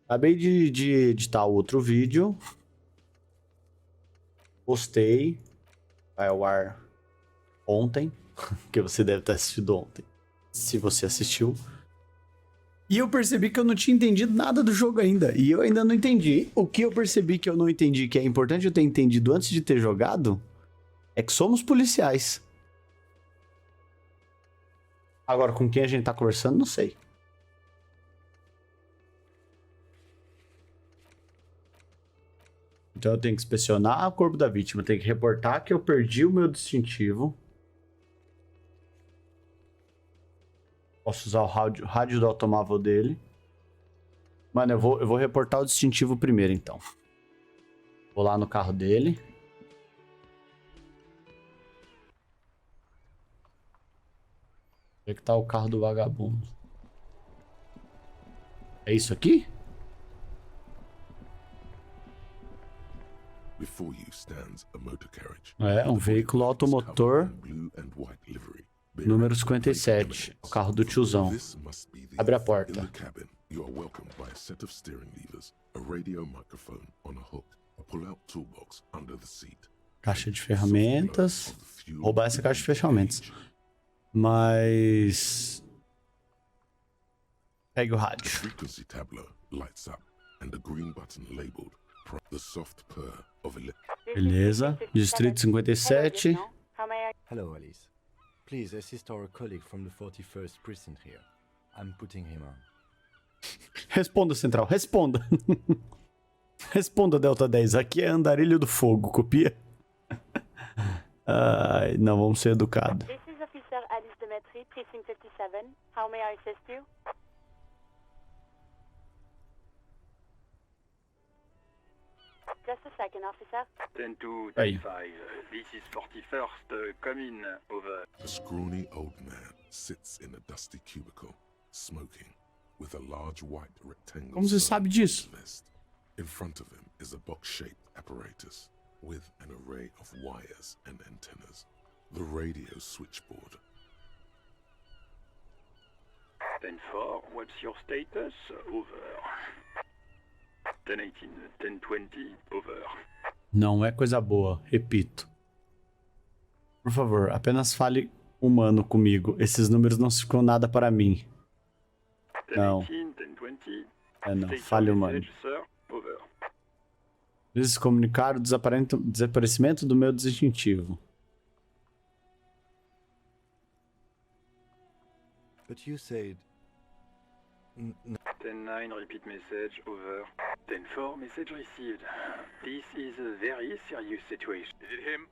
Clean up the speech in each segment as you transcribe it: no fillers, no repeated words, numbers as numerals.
Acabei de editar outro vídeo. Postei. Vai ao ar ontem. Que você deve ter assistido ontem. Se você assistiu. E eu percebi que eu não tinha entendido nada do jogo ainda. E eu ainda não entendi. O que eu percebi que eu não entendi, que é importante eu ter entendido antes de ter jogado, é que somos policiais. Agora, com quem a gente tá conversando, não sei. Então eu tenho que inspecionar o corpo da vítima. Tenho que reportar que eu perdi o meu distintivo. Posso usar o rádio do automóvel dele. Mano, eu vou reportar o distintivo primeiro, então. Vou lá no carro dele. Onde é que tá o carro do vagabundo? É isso aqui? É, um veículo automotor. Número 57. O carro do tiozão. Abre a porta. Caixa de ferramentas. Roubar essa caixa de ferramentas. Mas... pegue o rádio. Beleza. Distrito 57. Hello, Alice. Please assist our colleague from the 41st precinct here. I'm putting him on. Responda, Central. Responda. Responda, Delta 10. Aqui é Andarilho do Fogo. Copia. Ai, não, vamos ser educados. This is Officer Alice Demetri, Precinct 57. How may I assist you? Just a second, officer. 10-2-5. This is 41st. Come in. Over. A scrawny old man sits in a dusty cubicle, smoking, with a large white rectangle. Como você sabe disso? In front of him is a box-shaped apparatus with an array of wires and antennas. The radio switchboard. 10-4. What's your status? Over. 10-18. 10-20. Over. Não é coisa boa, repito. Por favor, apenas fale humano comigo. Esses números não ficam nada para mim. Não. 10-18. 10-20. É não, fale humano. Eles comunicaram o desaparecimento do meu distintivo. But you said... 10-9, repeat message, over. 10-4, message received. This is a very serious situation. Is it him?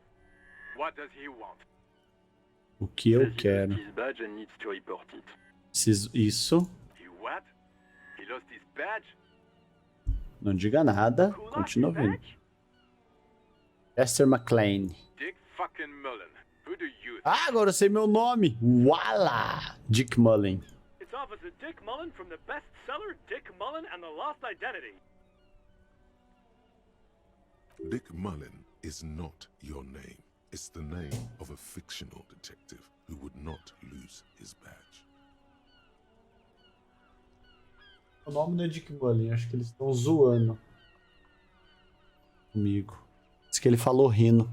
What does he want? O que eu quero? His badge and needs to report it. Preciso isso. He what? He lost his badge? Não diga nada. Continua ouvindo. Chester McLean. Dick fucking Mullen. Who do you... Ah, agora eu sei meu nome. Wala! Dick Mullen. It's Officer Dick Mullen from the bestseller Dick Mullen and the Lost Identity. Dick Mullen is not your name. It's the name of a fictional detective who would not lose his badge. O nome não é Dick Mullen, acho que eles estão zoando comigo. Diz que ele falou rindo.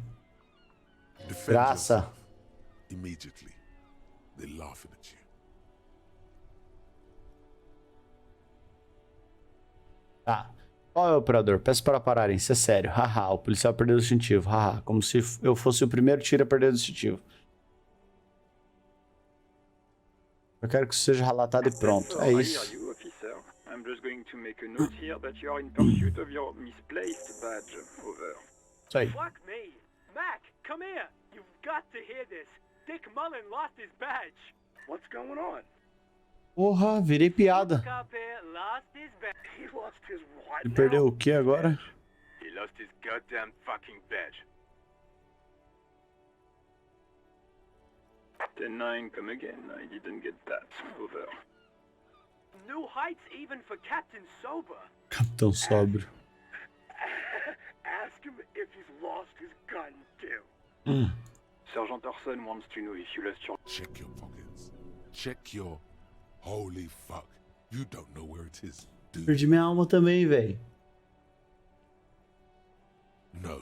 Graça. Immediately, they're laughing at you. Tá. Qual é o operador? Peço para pararem, isso é sério. Haha, o policial perdeu o distintivo. Haha, como se eu fosse o primeiro tiro a perder o distintivo. Eu quero que isso seja relatado e pronto. É isso. I'm just going to make a note here that you are in pursuit of your misplaced badge. Over. Isso aí. Fuck me. Mac, come here. You've got to hear this. Dick Mullen lost his badge. What's going on? Porra, virei piada. Cop here lost his badge. He lost his what? Ele perdeu o que agora? He lost his goddamn fucking badge. 10-9, come again. I didn't get that. Over. New heights even for Captain Sober. Capitão Sóbrio. Ask him if he's lost his gun too. Sergeant Orson wants to know if you lost your... Check your pockets. Check your... Holy fuck. You don't know where it is. Do Perdi minha alma também, velho. no.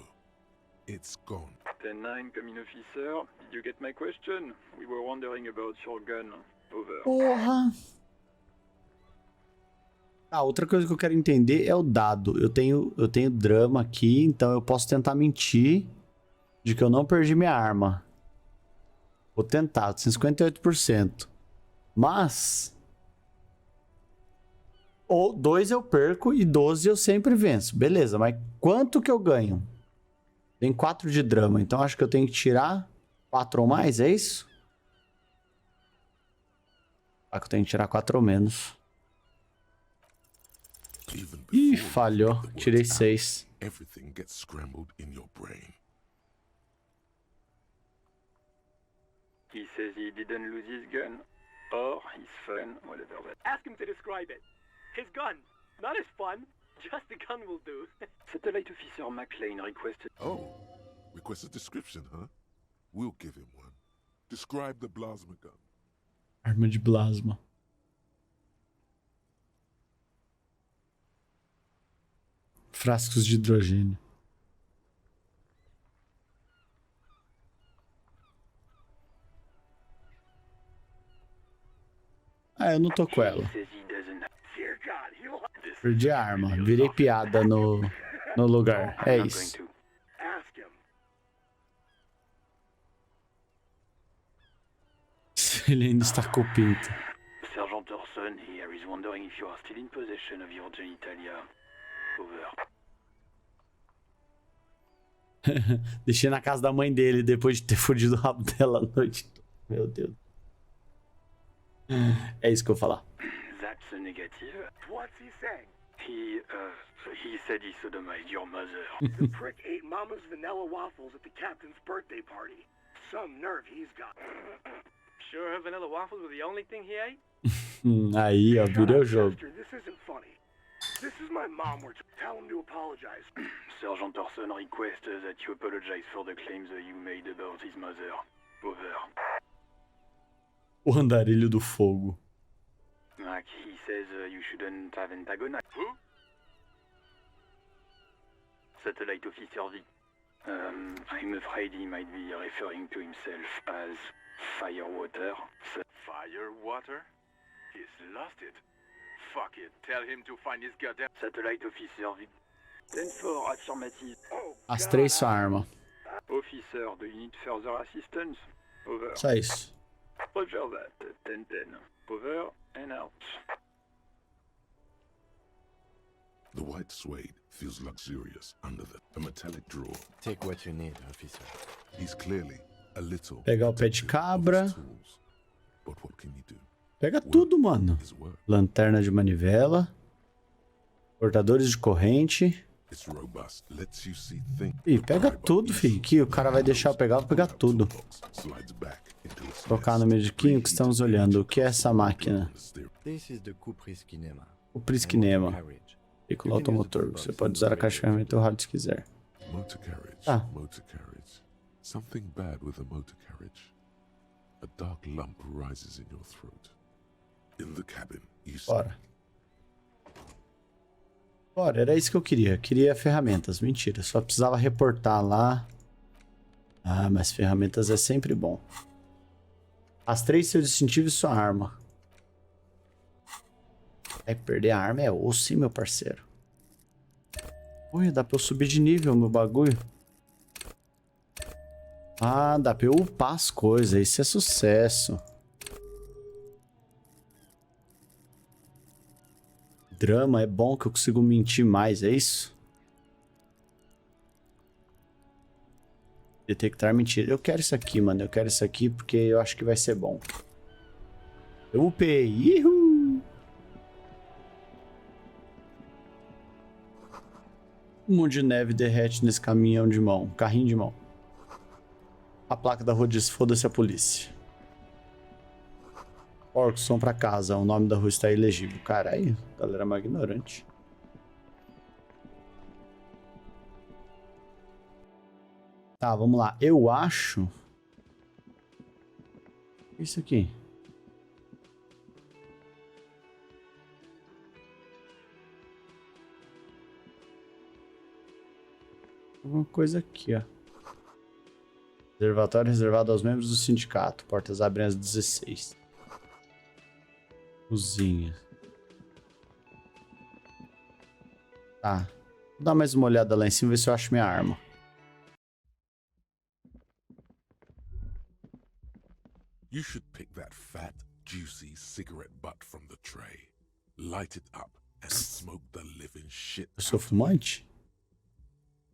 It's gone. 10-9, come in officer. Did you get my question? We were wondering about your gun. Over. Porra! Ah, outra coisa que eu quero entender é o dado. Eu tenho drama aqui, então eu posso tentar mentir de que eu não perdi minha arma. Vou tentar, 58%. Mas... ou 2 eu perco e 12 eu sempre venço. Beleza, mas quanto que eu ganho? Tem 4 de drama, então acho que eu tenho que tirar 4 ou mais, é isso? Acho que eu tenho que tirar 4 ou menos. Even Ih, before you falhou. get the words Tirei out, 6. everything gets scrambled in your brain. He says he didn't lose his gun. Or his fun, whatever that. Ask him to describe it. His gun. Not his fun. Just the gun will do. Satellite Officer McLean requested. Oh, request a description, huh? We'll give him one. Describe the plasma gun. Arma de plasma. Frascos de hidrogênio. Ah, eu não tô com ela. He says he doesn't. Dear God, he'll This Perdi a arma. Virei piada no lugar. É I'm not isso. going to. ask him. Ele ainda está com o pinto. Sergeant Orson here is wondering if you are still in possession of your genitalia. Over. Deixei na casa da mãe dele depois de ter fudido o rabo dela a noite toda. Meu Deus. É isso que eu vou falar. That's a negative. What's he saying? He said he sodomized your mother. The prick ate Mama's vanilla waffles at the captain's birthday party. Some nerve he's got. Sure, her vanilla waffles were the only thing he ate? Aí, ó, virei o jogo. Chester, this isn't funny. This is my mom. Tell him to apologize. Sergeant Orson requests that you apologize for the claims that you made about his mother. Over. O andarilho do fogo. Like, he says you shouldn't have antagonized. Who? Satellite Officer V. I'm afraid he might be referring to himself as Firewater. Firewater? He's lost it. Fuck it. Tell him to find his goddamn... Satellite Officer V. 10-4, affirmative. As 3 são arma. Officer, do you need further assistance? Over. Só isso. Roger that. 10-10. Over and out. The white suede feels luxurious under the metallic drawer. Take what you need, officer. He's clearly a little Pegar o pé de protective cabra. of his tools. But what can you do? Pega tudo, mano. His work. Lanterna de manivela. Cortadores de corrente. It's robust, lets you see things. Ih, pega tudo, filho. Aqui, o cara vai deixar eu pegar, eu vou pegar tudo. Slides back into its Colocar no nest, mediquinho que estamos olhando. O que é essa máquina? This is the Cupri's Kinema. O prisquinema. Carriage. Veículo automotor. Você pode usar a caixa de ferramenta ou o rádio se quiser. Motor carriage. Ah. Motor carriage. Something bad with a motor carriage. A dark lump rises in your throat. In the cabin, you see. Bora. Bora, era isso que eu queria. Queria ferramentas. Mentira, só precisava reportar lá. Ah, mas ferramentas é sempre bom. As 3 seu distintivo e sua arma. É, perder a arma é osso, hein, meu parceiro. Ui, dá pra eu subir de nível, meu bagulho. Ah, dá pra eu upar as coisas. Isso é sucesso. Drama é bom que eu consigo mentir mais, é isso? Detectar mentira. Eu quero isso aqui, mano. Eu quero isso aqui porque eu acho que vai ser bom. Eu upei. Ihu! Um monte de neve derrete nesse caminhão de mão. Carrinho de mão. A placa da rua diz: foda-se a polícia. Orcos vão pra casa. O nome da rua está ilegível. Caralho, galera mais ignorante. Tá, vamos lá. Eu acho... Isso aqui. Alguma coisa aqui, ó. Reservatório reservado aos membros do sindicato. Portas abrem às 16. Cozinha. Tá. Vou dar mais uma olhada lá em cima e ver se eu acho minha arma. You should pick that fat, juicy cigarette butt from the tray, light it up, and smoke the living shit. Eu sou fumante?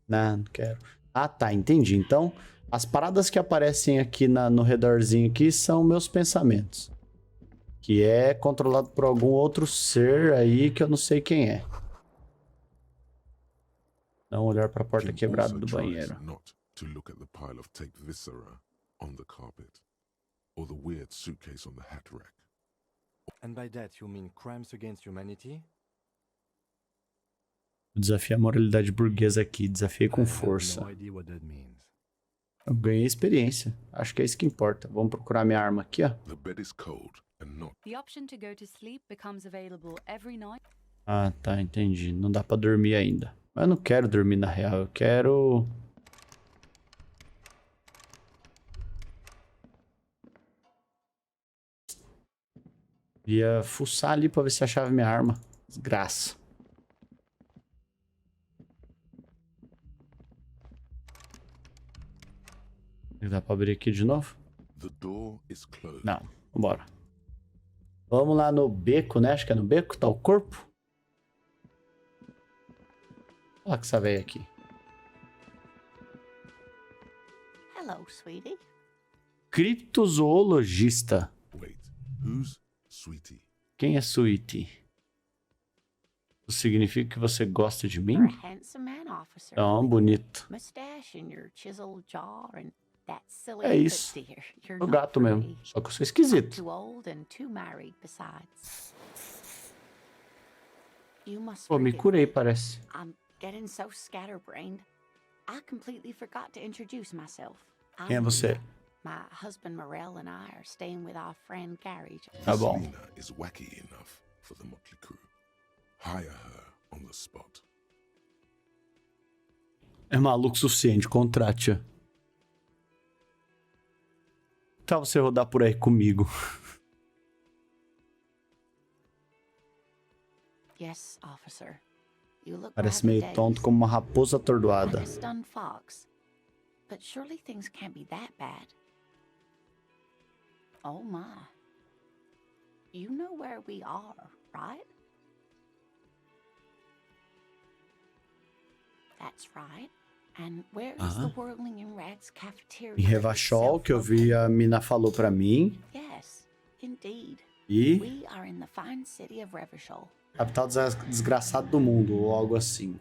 Não quero. Ah, tá, entendi. Então, as paradas que aparecem aqui no redorzinho aqui são meus pensamentos. Que é controlado por algum outro ser aí que eu não sei quem é. Dá um olhar pra porta quebrada do banheiro. Not to look at the pile of tape viscera on the carpet, or the weird suitcase on the hat rack. And by that you mean crimes against humanity? Desafiei a moralidade burguesa aqui. Desafiei com I força. have no idea what that means. Eu ganhei experiência. Acho que é isso que importa. Vamos procurar minha arma aqui, ó. The bed is cold and not. The option to go to sleep becomes available every night. Ah, tá, entendi. Não dá pra dormir ainda. Mas eu não quero dormir na real. Eu quero... Ia fuçar ali pra ver se achava minha arma. Desgraça. Dá pra abrir aqui de novo? The door is closed. Não. Vambora. Vamos lá no beco, né? Acho que é no beco. Tá o corpo. Olha lá que essa velha aqui. Hello, sweetie. Criptozoologista. Wait, who's Sweetie? Quem é Sweetie? Isso significa que você gosta de mim? You're a handsome man, officer. Não, bonito. Mustache and your chiseled jaw and that silly É isso. foot deer. You're O not gato mesmo. pretty. Só que eu sou esquisito. Too old and too married besides. You must Pô, me forgive curei, me. parece. I'm getting so scatterbrained. I completely forgot to introduce myself. Quem é I'm você? Lena. My husband Morel and I are staying with our friend Gary. Tá bom. Selena is wacky enough for the motley crew. Hire her on the spot. É maluco o suficiente, contrate-a. Tá você rodar por aí comigo. Yes, officer. You look Parece rather meio dazed, tonto como uma raposa atordoada. like a stunned fox. But surely things can't be that bad. Oh my. You know where we are, right? That's right. And where is the Whirling in Rags cafeteria? Em Revachol, itself que eu vi a mina falou pra mim. Yes, indeed. E We are in the fine city of Revachol. capital desgraçado do mundo, ou algo assim.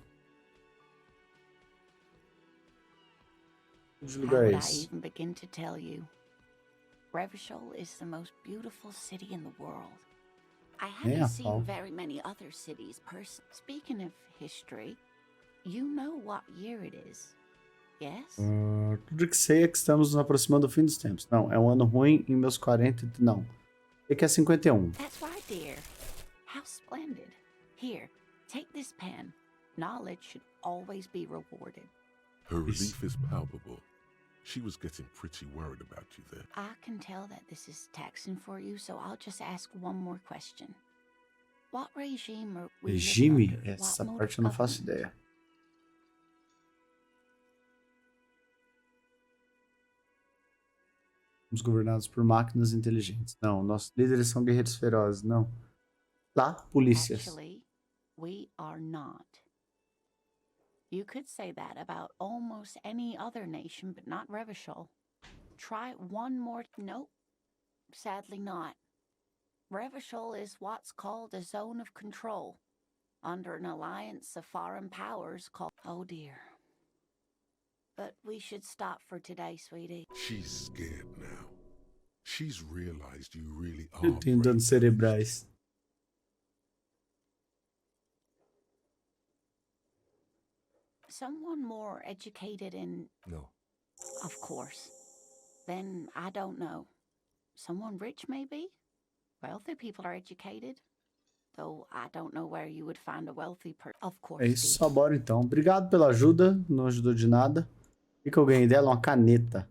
Que How lugar é would I esse? even begin to tell you? Revachol is the most beautiful city in the world. I Nem a haven't pau. seen very many other cities Speaking of history, you know what year it is, yes? Tudo que sei é que estamos nos aproximando do fim dos tempos. Não, é um ano ruim em meus 40... Não. É que é 51. That's right, dear. How splendid. Here, take this pen. Knowledge should always be rewarded. Her relief is palpable. She was getting pretty worried about you there. I can tell that this is taxing for you, so I'll just ask one more question. What regime are we living Regime? under? Essa What mode parte of eu não faço government? ideia. Somos governados por máquinas inteligentes. Não, nossos líderes são guerreiros ferozes. Não. Lá, polícias. Actually, we are not. You could say that about almost any other nation, but not Revachol. Try one more. Nope. Sadly not. Revachol is what's called a zone of control, under an alliance of foreign powers called... Oh dear. But we should stop for today, sweetie. She's scared now. She's realized you really are. Eu tenho danos brave. cerebrais. Someone more educated in... No. Of course. Then I don't know. Someone rich, maybe? Wealthy people are educated. Though I don't know where you would find a wealthy person. Of course. É isso, Steve. só bora então. Obrigado pela ajuda, não ajudou de nada. O que eu ganhei dela? Uma caneta.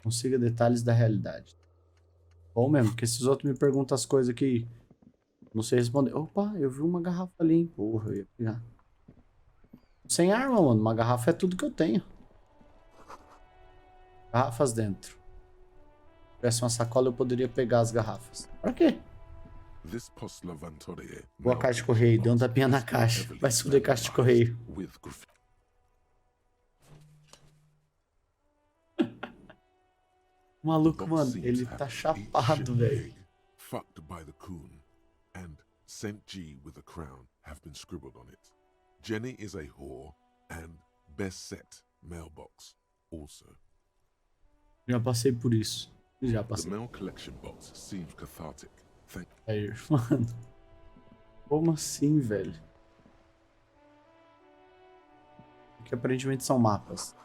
Consiga detalhes da realidade. Bom mesmo, porque esses outros me perguntam as coisas que não sei responder. Opa, eu vi uma garrafa ali, hein? Porra, eu ia pegar. Sem arma, mano. Uma garrafa é tudo que eu tenho. Garrafas dentro. Se tivesse uma sacola, eu poderia pegar as garrafas. Pra quê? Boa caixa de correio. Deu um tapinha na caixa. Vai se fuder caixa de correio. O maluco, mano, ele tá chapado, velho. Fucked by the coon, and Saint G with a crown have been scribbled on it. Jenny is a whore, and best set mailbox also. Já passei por isso. Já The passei. mail collection box seems cathartic. Thank Aí, mano. Como assim, velho? Que aparentemente são mapas.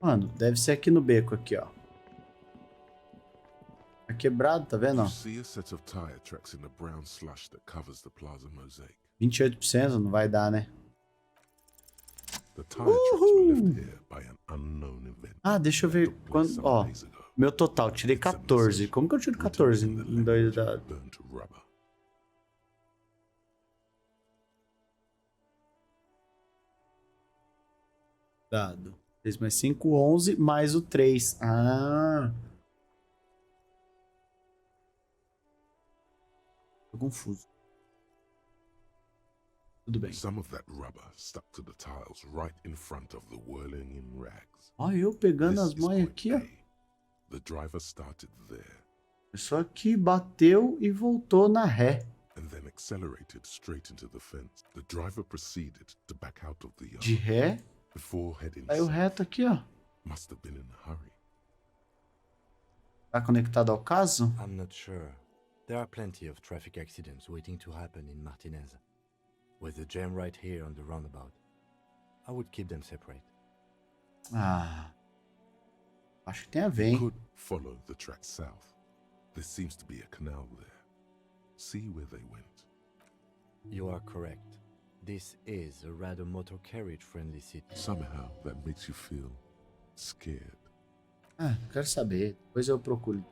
Mano, deve ser aqui no beco, aqui, ó. Tá quebrado, tá vendo? you Ó? see a set of tire tracks in the brown slush that covers the plaza mosaic. 28%, não vai dar, né? The tire tracks were left here by an unknown event. Ah, deixa eu that ver took place quando... some Ó, days ago. meu total, tirei 14. Como que eu tiro 14 em dois da... Burnt rubber. Dado. 6 mais 5, 11, mais o 3. Ah. Tô confuso. Tudo bem. Some of that rubber stuck to the tiles right in front of the whirling in rags. Ó, eu pegando This as is manhas point aqui, ó. A. The driver started there Só que bateu e voltou na ré. and then accelerated straight into the fence. The driver proceeded to back out of the yard De ré. before heading Saiu south. reto aqui, ó. Must have been in a hurry. Tá conectado ao caso? I'm not sure. There are plenty of traffic accidents waiting to happen in Martinez. With the jam right here on the roundabout, I would keep them separate. Ah. Acho que tem a ver, hein? Could follow the track south. There seems to be a canal there. See where they went. You are correct. This is a rather motor carriage friendly city. Somehow that makes you feel scared. Ah, quero saber. Depois eu procuro.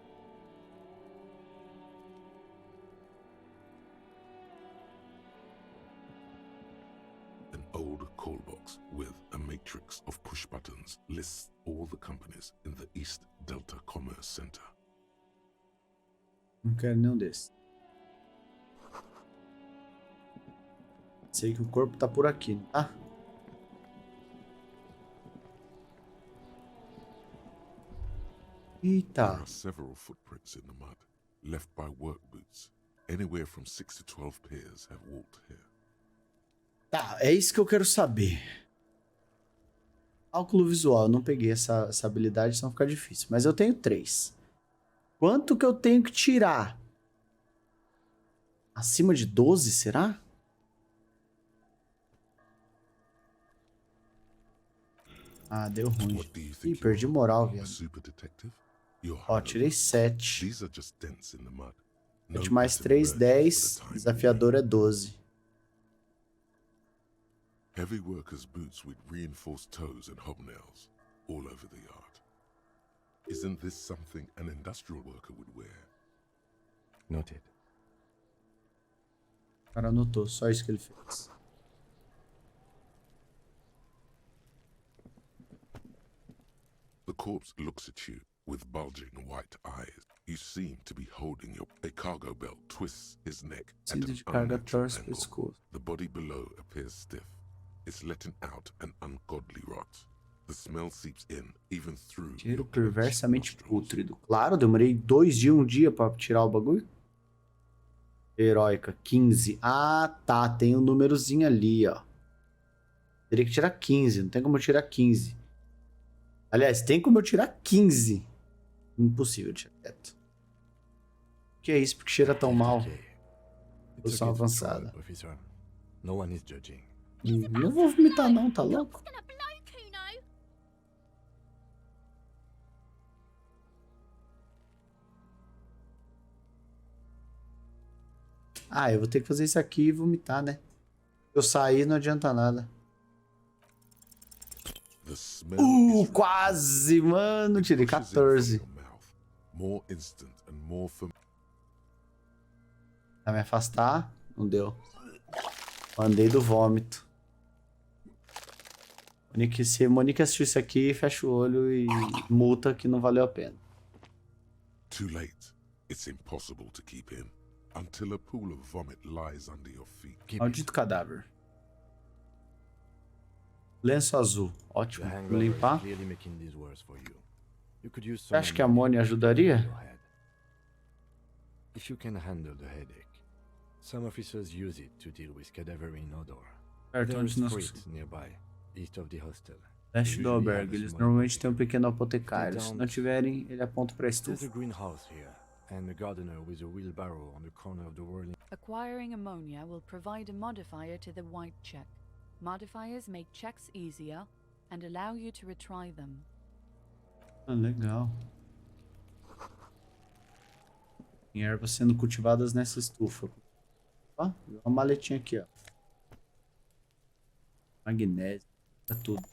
An old call box with a matrix of push buttons lists all the companies in the East Delta Commerce Center. Não quero nenhum desses. Sei que o corpo tá por aqui, não tá? There Eita. are several footprints in the mud, left by work boots. Anywhere from 6 to 12 pairs have walked here. Tá, é isso que eu quero saber. Cálculo visual. Eu não peguei essa habilidade, senão fica difícil. Mas eu tenho 3. Quanto que eu tenho que tirar? Acima de 12, será? Ah, deu ruim. What do you Ih, think? perdi you moral, are? A viado. super detective? You're Ó, hard tirei at work. 7. These are just dents in the mud. No 7 mais pattern 3, emerges 10. for the time Desafiador é 12. being. Heavy workers' boots with reinforced toes and hobnails all over the yard. Isn't this something an industrial worker would wear? Noted. O cara anotou, só isso que ele fez. The corpse looks at you with bulging white eyes. You seem to be holding a cargo belt twists his neck at Cinto an de carga unnatural torce o angle. pescoço. The body below appears stiff. It's letting out an ungodly rot. The smell seeps in even through Cheiro your clenched perversamente nostrils. pútrido. Claro, demorei 2 dias, 1 dia pra tirar o bagulho. Heróica, 15. Ah, tá. Tem um númerozinho ali, ó. Teria que tirar 15. Não tem como eu tirar 15. Aliás, tem como eu tirar 15. Impossível tirar quieto. O que é isso? Porque cheira tão mal. Okay. It's Posição okay to try, avançada. officer. No one is judging. Não vou vomitar não, tá louco? Gonna blow, Kuno. Ah, eu vou ter que fazer isso aqui e vomitar, né? Eu sair não adianta nada. The smell is Quase, mano. Tirei It pushes in from 14. your mouth, more instant and more Vai me afastar? Não deu. Mandei do vômito. Se Monique assistir isso aqui, fecha o olho e multa que não valeu a pena. too late. It's impossible to keep in until a pool of vomit lies under your feet. Keep it. Maldito cadáver. Lenço azul. The Ótimo. Vou hangover limpar. is clearly making this worse for you. You could use Você some acha que a amônia ajudaria? in your head. If you can handle the headache, some officers use it to deal with cadaverine odor. Certo, There onde is nós... fruit nearby, east of the hostel. Leste do albergue. Eles normalmente têm um pequeno apotecário. Se Down. não tiverem, ele aponta pra There's a estufa. greenhouse here, and a gardener with a wheelbarrow on the corner of the whirling. Acquiring ammonia will provide a modifier to the white check. Modifiers make checks easier and allow you to retry them. Ah, legal. Tem ervas sendo cultivadas nessa estufa. Ó, uma maletinha aqui, ó. Magnésio. É tudo.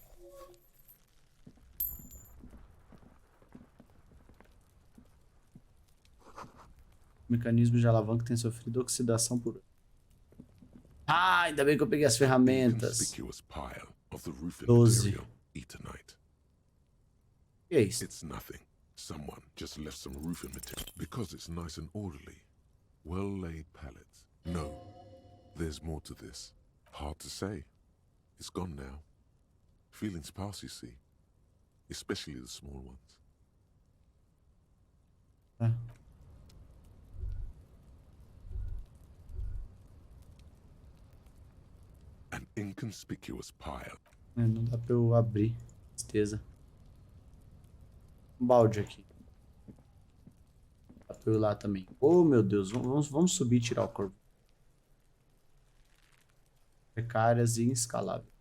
O mecanismo de alavanca tem sofrido oxidação por... Ah, ainda bem que eu peguei as ferramentas. Conspicuous pile of the roofing 12. material. Eternite. Que é isso? It's nothing. Someone just left some roofing material because it's nice and orderly. Well laid pallets. No, there's more to this. Hard to say. It's gone now. Feelings pass, you see. Especially the small ones. Tá. An inconspicuous pile. Não dá pra eu abrir. Tristeza. Um balde aqui. Dá pra eu ir lá também. Oh, meu Deus. Vamos subir e tirar o corpo. Precárias e inescaláveis.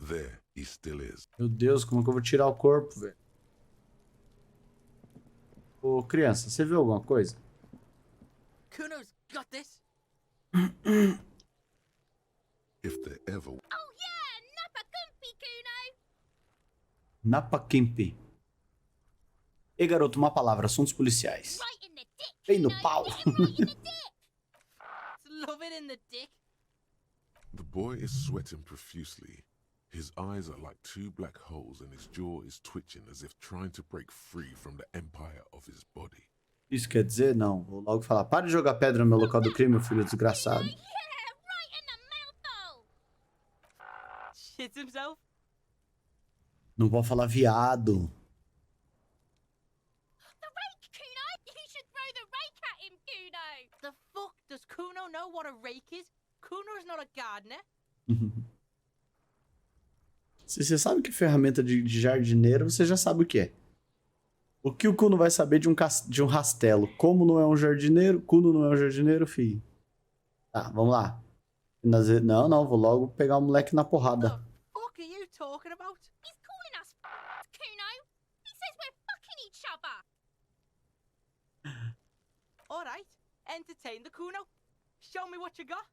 There he still is. Meu Deus, como que eu vou tirar o corpo, velho? Ô, criança, você viu alguma coisa? Kuno's got this. If there ever Oh yeah, Napa Gumpy, Kuno. Napakimpi. Ei, garoto, uma palavra. Assuntos policiais. Right in the dick. Bem no Kuno. pau. Hit him right in the dick. Love it in the dick. the boy is sweating profusely. His eyes are like two black holes and his jaw is twitching as if trying to break free from the empire of his body. Isso quer dizer? Não. Vou logo falar. Para de jogar pedra no meu local do crime, filho desgraçado. Yeah, right in the mouthhole. Shits himself. Não pode falar viado. The rake, Kuno. You should throw the rake at him, Kuno. The fuck does Kuno know what a rake is? Kuno's not a gardener. Se você sabe que é ferramenta de jardineiro, você já sabe o que é. O que o Kuno vai saber de um rastelo? Como não é um jardineiro? Kuno não é um jardineiro, filho. Tá, vamos lá. Não, vou logo pegar o moleque na porrada. Fuck are you talking about? He's calling us Kuno. He says we're fucking each other. Alright, entertain the Kuno. Show me what you got.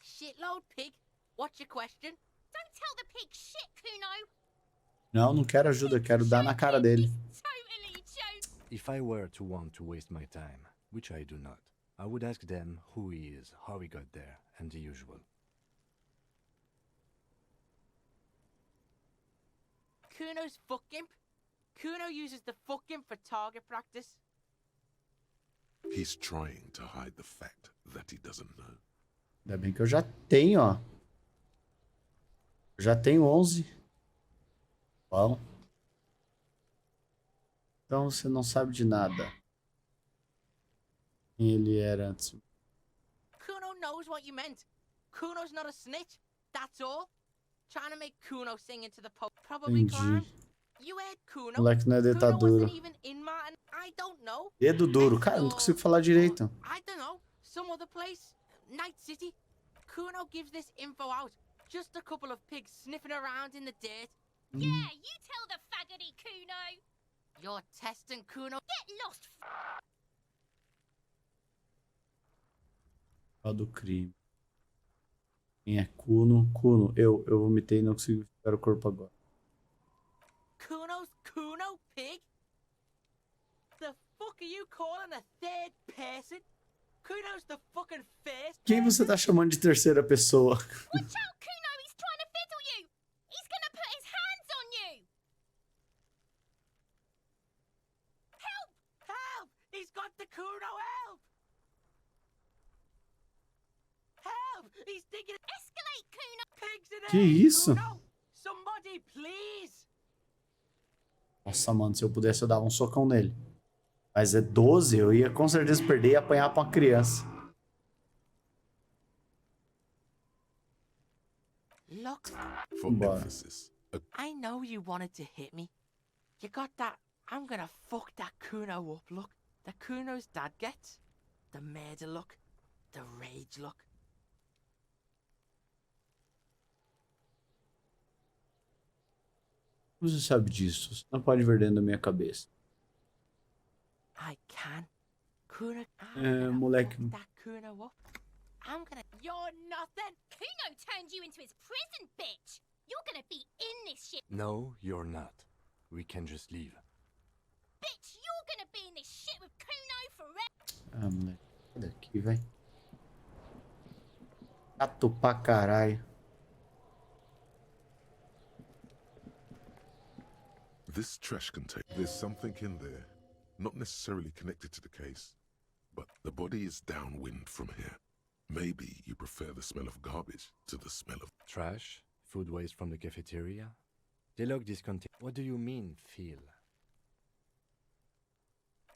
Shitload pig. What's your question? Don't tell the pig shit, Kuno. Não quero ajuda, quero dar na cara dele. Totally joke. If I were to want to waste my time, which I do not, I would ask them who he is, how he got there, and the usual. Kuno's fuck imp. Kuno uses the fuck imp for target practice. He's trying to hide the fact that he doesn't know. Ainda bem que eu já tenho, ó. Já tenho 11. Bom. Então você não sabe de nada. Quem ele era antes. Kuno knows what you meant. Kuno's not a snitch. That's all. Trying to make Kuno sing into the probably clown. Entendi. You heard Kuno. Moleque não é Kuno ditadura. wasn't even in Martin. I don't know. Dedo duro. Cara, eu não consigo falar direito. I don't know. Some other place. Night City. Kuno gives this info out. Just a couple of pigs sniffing around in the dirt. Yeah, you tell the faggoty, Kuno. You're testing Kuno. Get lost. Ó do crime. Quem é Kuno? Kuno. Eu vomitei e não consigo ficar o corpo agora. Kuno's Kuno pig? The fuck are you calling a third person? Kuno's the fucking first. Quem você tá chamando de terceira pessoa? Watch out, Kuno. He's trying to fiddle you. He's gonna put his hands on you. Help! Help! He's got the Kuno, help! Help! He's digging. Escalate, Kuno. Pigs in Que here, isso? Kuno! Somebody, please! Nossa, mano, se eu pudesse eu dava um socão nele. Mas é 12, eu ia com certeza perder e apanhar pra uma criança. Look, For Bora. emphasis, I know you wanted to hit me. You got that I'm gonna fuck that Kuno up look. The Kuno's dad gets. The murder look. The rage look. Como você sabe disso? Você não pode ver dentro da minha cabeça. I can. Kuno, moleque. fuck that Kuno up. I'm gonna. You're nothing. Kuno turned you into his prison, bitch. You're gonna be in this shit. No, you're not. We can just leave. Bitch, you're gonna be in this shit with Kuno forever. Ah, moleque. Sai daqui, vai. Chato pra caralho. this trash container, there's something in there, not necessarily connected to the case, but the body is downwind from here. Maybe you prefer the smell of garbage to the smell of... Trash? Food waste from the cafeteria? They log this container. What do you mean, feel?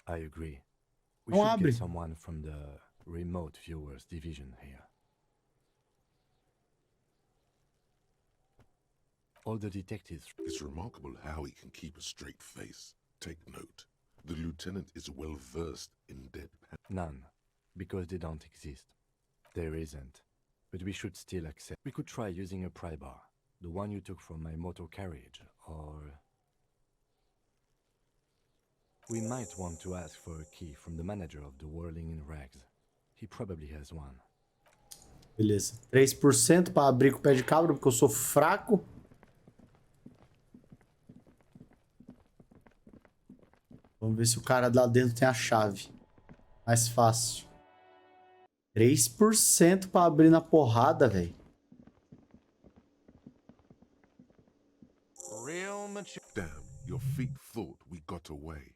I agree. We Não should abre. get someone from the remote viewers division here. All the detectives. It's remarkable how he can keep a straight face. Take note. The lieutenant is well versed in dead None, because they don't exist. There isn't. But we should still accept. We could try using a pry bar, the one you took from my motor carriage, or... We might want to ask for a key from the manager of the Whirling in Rags. He probably has one. Beleza. 3% para abrir com o pé de cabra, porque eu sou fraco. Vamos ver se o cara lá dentro tem a chave. Mais fácil. 3% para abrir na porrada, velho. Real mature. Damn, your feet thought we got away.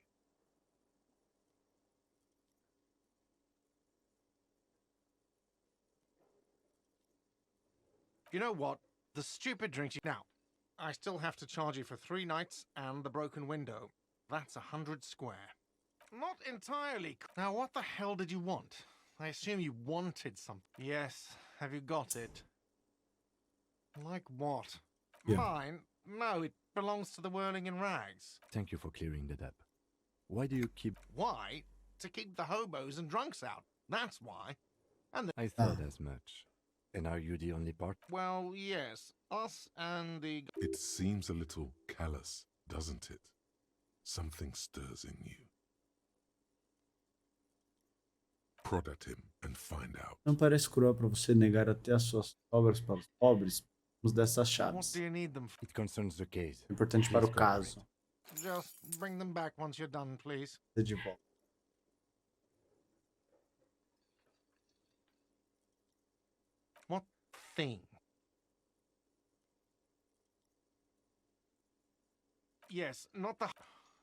You know what? The stupid drinks you... Now, I still have to charge you for 3 nights and the broken window. That's 100 square. Not entirely. Now, what the hell did you want? I assume you wanted something. Yes, have you got it? Like what? Yeah. Mine? No, it belongs to the Whirling in Rags. Thank you for clearing that up. Why do you keep... Why? To keep the hobos and drunks out. That's why. And the... I thought as much. And are you the only part? Well, yes. Us and the... It seems a little callous, doesn't it? Something stirs in you. Prod at him and find out. Não parece cruel para você negar até as suas obras para os pobres. Vamos dessas What chaves. do you need them for? It concerns the case. Importante para o Please cooperate. caso. Just bring them back once you're done, please. De volta. What thing? Yes, not the...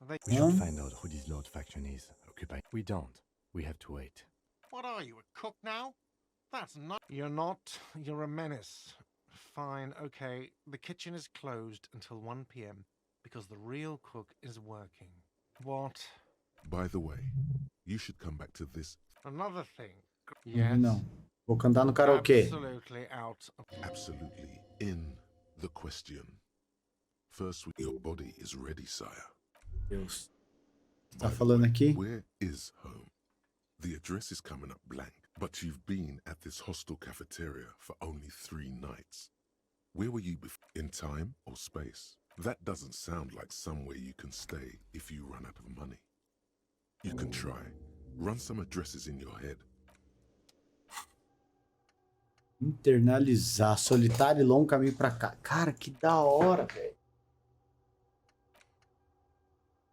They... We should find out who this Lord faction is. Occupy. We don't. We have to wait. What are you, a cook now? That's not... You're not. You're a menace. Fine, okay. The kitchen is closed until 1 p.m. because the real cook is working. What? By the way, you should come back to this. Another thing. Yes. Não. Vou cantar no karaokê. Absolutely out. Absolutely in the question. First, your body is ready, sire. Deus. By Tá the falando way, aqui? where is home? The address is coming up blank, but you've been at this hostel cafeteria for only 3 nights. Where were you before? In time or space? That doesn't sound like somewhere you can stay if you run out of money. You can try. Run some addresses in your head. Internalizar. Solitário e longo caminho pra cá. Cara, que da hora, velho.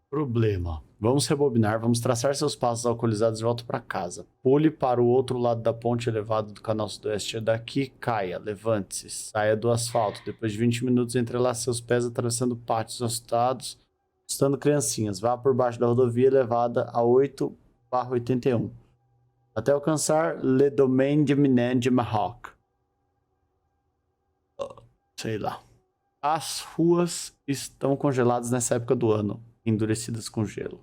Problema. Vamos rebobinar. Vamos traçar seus passos alcoolizados de volta para casa. Pule para o outro lado da ponte elevada do canal sudoeste. Daqui, caia. Levante-se. Saia do asfalto. Depois de 20 minutos, entrelace seus pés atravessando pátios assustados, assustando criancinhas. Vá por baixo da rodovia elevada a 8/81. Até alcançar Le Domaine de Minan de Maroc. Sei lá. As ruas estão congeladas nessa época do ano, endurecidas com gelo.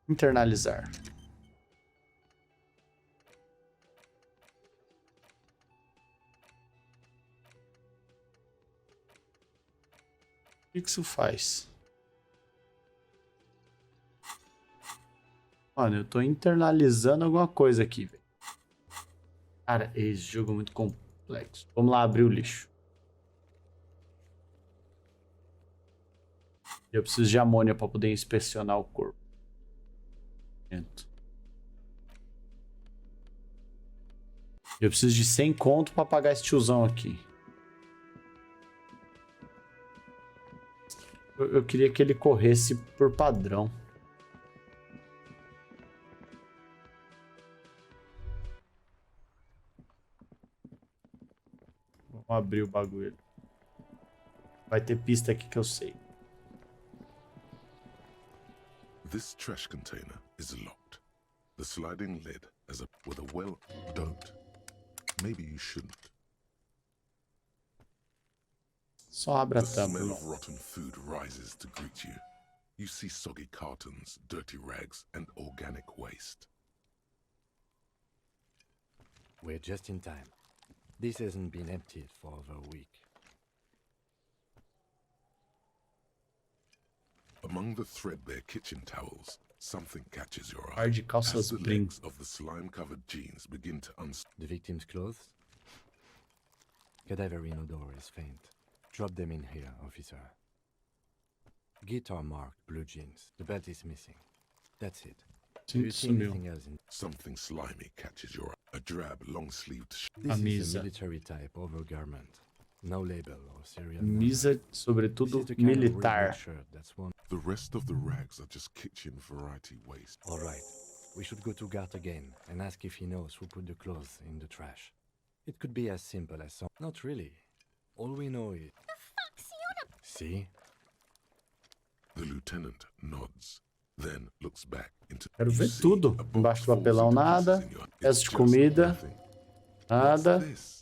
Internalizar. O que isso faz? Mano, eu tô internalizando alguma coisa aqui, velho. Cara, esse jogo é muito complexo. Vamos lá abrir o lixo. Eu preciso de amônia para poder inspecionar o corpo. Eu preciso de 100 conto para pagar esse tiozão aqui. Eu queria que ele corresse por padrão. Vamos abrir o bagulho. Vai ter pista aqui que eu sei. This trash container is locked. The sliding lid has with a well. Don't. Maybe you shouldn't. Só abre a The tampa. smell of rotten food rises to greet you. You see soggy cartons, dirty rags, and organic waste. We're just in time. This hasn't been emptied for over a week. Among the threadbare kitchen towels, something catches your eye. Par de calças As the bling. legs of the slime-covered jeans begin to The victim's clothes? Cadaverine odor is faint. Drop them in here, officer. Guitar marked blue jeans. The belt is missing. That's it. Do you see anything else in? Something slimy catches your eye. A drab, long-sleeved This is a military type overgarment. No label or serial number. Camisa, sobretudo This is the kind of militar. red shirt that's worn. The rest of the rags are just kitchen variety waste. All right. We should go to Gart again and ask if he knows who put the clothes in the trash. It could be as simple as some. Not really. All we know is. The fuck's he on a... See? The lieutenant nods, then looks back into. Quero You ver see tudo. a box Embaixo do falls papelão into nada. pieces in your- It's Resto de just comida. nothing. Nada. What's this?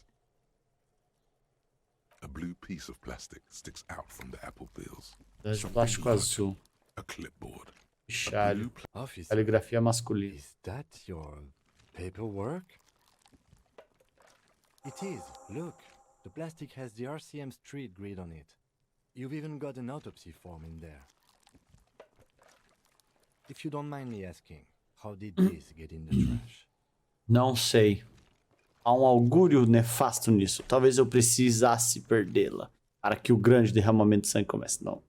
A blue piece of plastic sticks out from the apple peels. De Something plástico larger. azul. A clipboard. A Fichário. blue Officer, Caligrafia masculina. is that your paperwork? It is. Look. The plastic has the RCM street grid on it. You've even got an autopsy form in there. If you don't mind me asking, how did this get in the trash? Não sei. Há um augúrio nefasto nisso. Talvez eu precisasse perdê-la para que o grande derramamento de sangue comece. Não.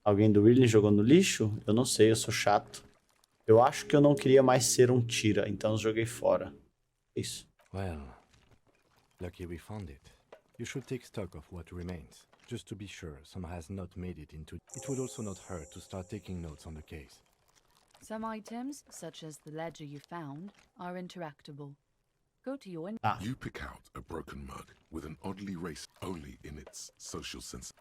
Alguém do Whirling jogou no lixo? Eu não sei, eu sou chato. Eu acho que eu não queria mais ser um tira, então eu joguei fora. Isso. Well, lucky we found it. You should take stock of what remains, just to be sure some has not made it into. It would also not hurt to start taking notes on the case. Some items, such as the ledger you found, are interactable. Go to your You pick out a broken mug with an oddly race only in its social sense.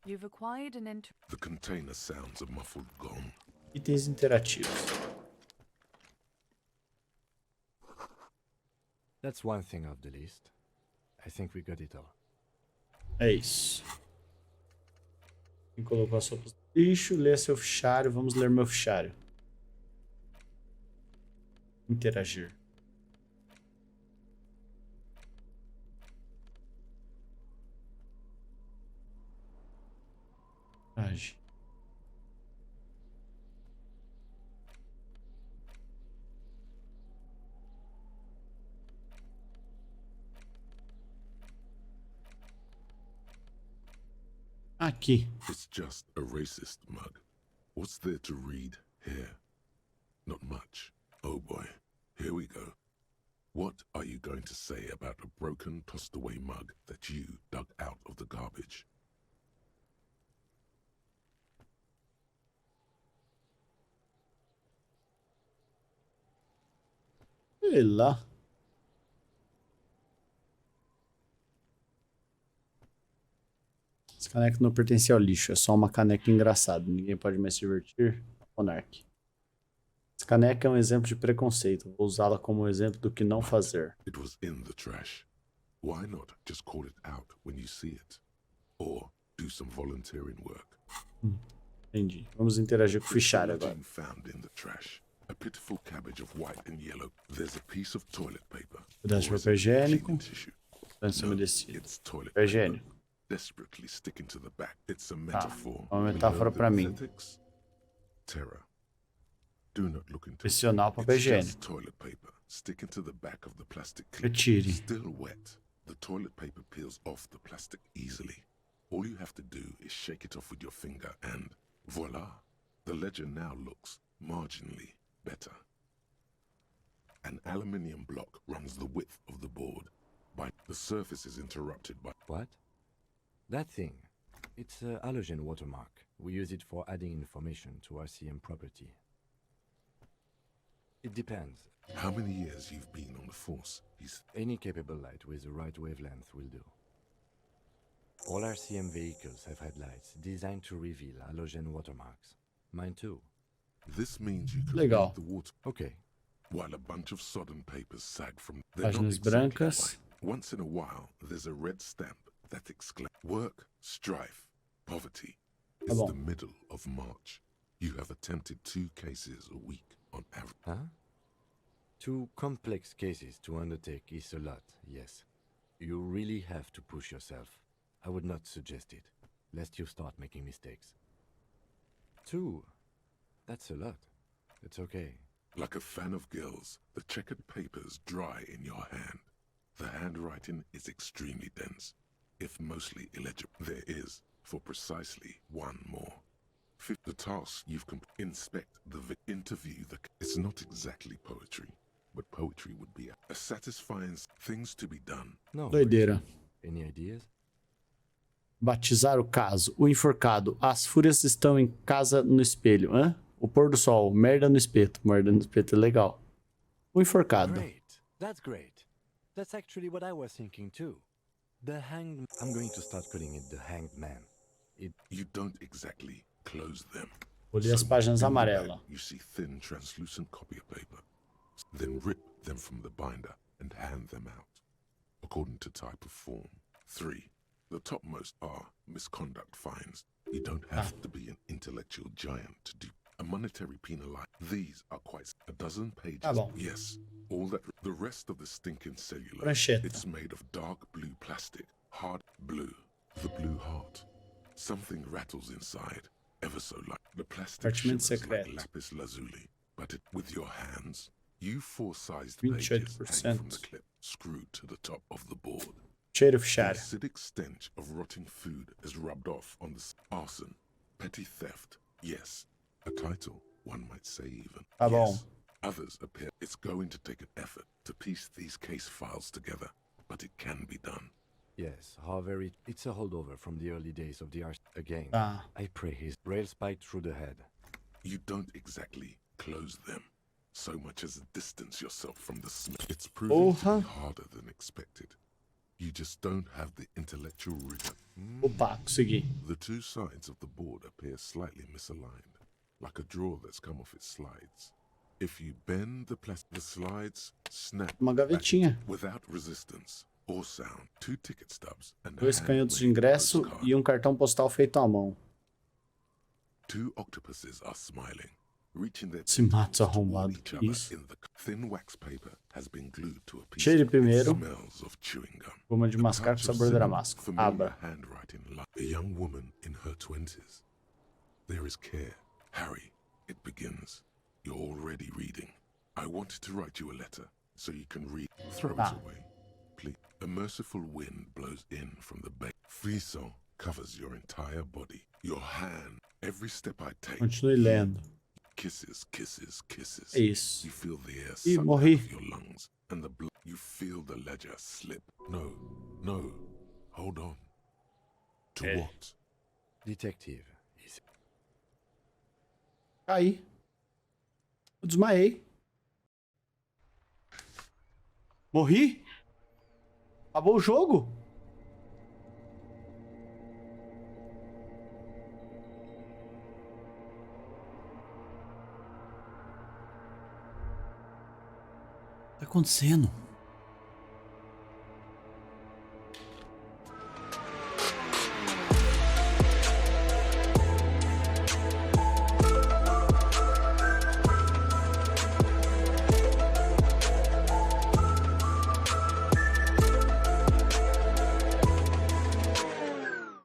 You've acquired an The container sounds a muffled gong. Itens interativos. That's one thing off the list. I think we got it all. É isso. Quem colocou as roupas no lixo, lê seu fichário. Vamos ler meu fichário. Interagir. Age. aqui. It's just a racist mug. What's there to read here? Not much. Oh boy, here we go. What are you going to say about a broken, tossed-away mug that you dug out of the garbage? Sei lá. Essa caneca não pertence ao lixo, é só uma caneca engraçada. Ninguém pode mais se divertir. Monark. Essa caneca é um exemplo de preconceito. Vou usá-la como exemplo do que não fazer. It was in the trash. Why not just call it out when you see it? Or do some volunteering work? Entendi. Vamos interagir com o fichário agora. Found in the trash. A pitiful cabbage of white and yellow. There's a piece of toilet paper. Pedaço de papel higiênico. Lenço umedecido. Papel higiênico. Desperately sticking to the back. It's a metaphor. Uma metáfora para mim. Terror. Do not look into Pressionar o papel higiênico. toilet paper sticking to the back of the plastic clip. Retire. Still wet. The toilet paper peels off the plastic easily. All you have to do is shake it off with your finger and voila. The ledger now looks marginally better. An aluminium block runs the width of the board. The surface is interrupted by... What? That thing. It's a halogen watermark. We use it for adding information to RCM property. It depends. How many years you've been on the force? Any capable light with the right wavelength will do. All RCM vehicles have headlights designed to reveal halogen watermarks. Mine too. This means you can Legal. read the water. Okay. While a bunch of sodden papers sag from... Páginas brancas. Once in a while, there's a red stamp that exclaims, work, strife, poverty. It's the middle of March. You have attempted 2 cases a week on average. Huh? 2 complex cases to undertake is a lot, yes. You really have to push yourself. I would not suggest it, lest you start making mistakes. 2? That's a lot. It's okay. Like a fan of gills, the checkered papers dry in your hand. The handwriting is extremely dense, if mostly illegible. There is, for precisely 1 more. The task you've inspect the interview the... It's not exactly poetry, but poetry would be a satisfying things to be done. No. Doideira. Any ideas? Batizar o caso. O enforcado. As fúrias estão em casa no espelho. Hã? O pôr do sol. Merda no espeto. Merda no espeto é legal. O enforcado. Great. That's great. That's actually what I was thinking too. The hanged... I'm going to start calling it the hanged man. You don't exactly close them. Olhei as páginas amarelas. You see thin, translucent copy paper. Then rip them from the binder and hand them out, according to type of form. 3. The topmost are misconduct fines. You don't have to be an intellectual giant to do a monetary penalty. These are quite a dozen pages. Yes, all that. The rest of the stinking cellulose. It's made of dark blue plastic, hard blue. The blue heart. Something rattles inside, ever so light. The plastic shimmers like lapis lazuli, but with your hands, you 4-sized pages hang from the clip, screwed to the top of the board. Cheiro The fichário. acidic stench of rotting food is rubbed off on the arson, petty theft. Yes, a title, one might say even. Tá bom. Yes, others appear. It's going to take an effort to piece these case files together, but it can be done. Yes, however, it's a holdover from the early days of the art. Again, Ah. I pray his rail spiked through the head. You don't exactly close them, so much as distance yourself from the smell. It's proving to be harder than expected. You just don't have the intellectual rigor. Opa, consegui. The 2 sides of the board appear slightly misaligned, like a drawer that's come off its slides. If you bend the plastic, the slides snap Uma gavetinha. without resistance or sound. 2 ticket stubs and 2 canhotos de ingresso e um cartão postal feito à mão. 2 octopuses are smiling, reaching their Esse mato toward arrombado. each other Isso. in the thin wax paper has been glued to a piece. Cheire It primeiro. smells of chewing gum. Goma de A mascar touch com of sabor cinnamon, damasco. familiar Abra. handwriting like a young woman in her 20s. There is care. Harry, it begins. You're already reading. I wanted to write you a letter so you can read. Throw it away, please. A merciful wind blows in from the bay. Frisson, covers your entire body. Your hand, every step I take. Continue lendo. Kisses, kisses, kisses. É isso. You feel the air Ih, suck out morri. of your lungs and the blood. You feel the ledger slip. No, no. Hold on. To É. what? Detective, is Caí. Eu desmaiei. Morri? Acabou o jogo? O que tá acontecendo?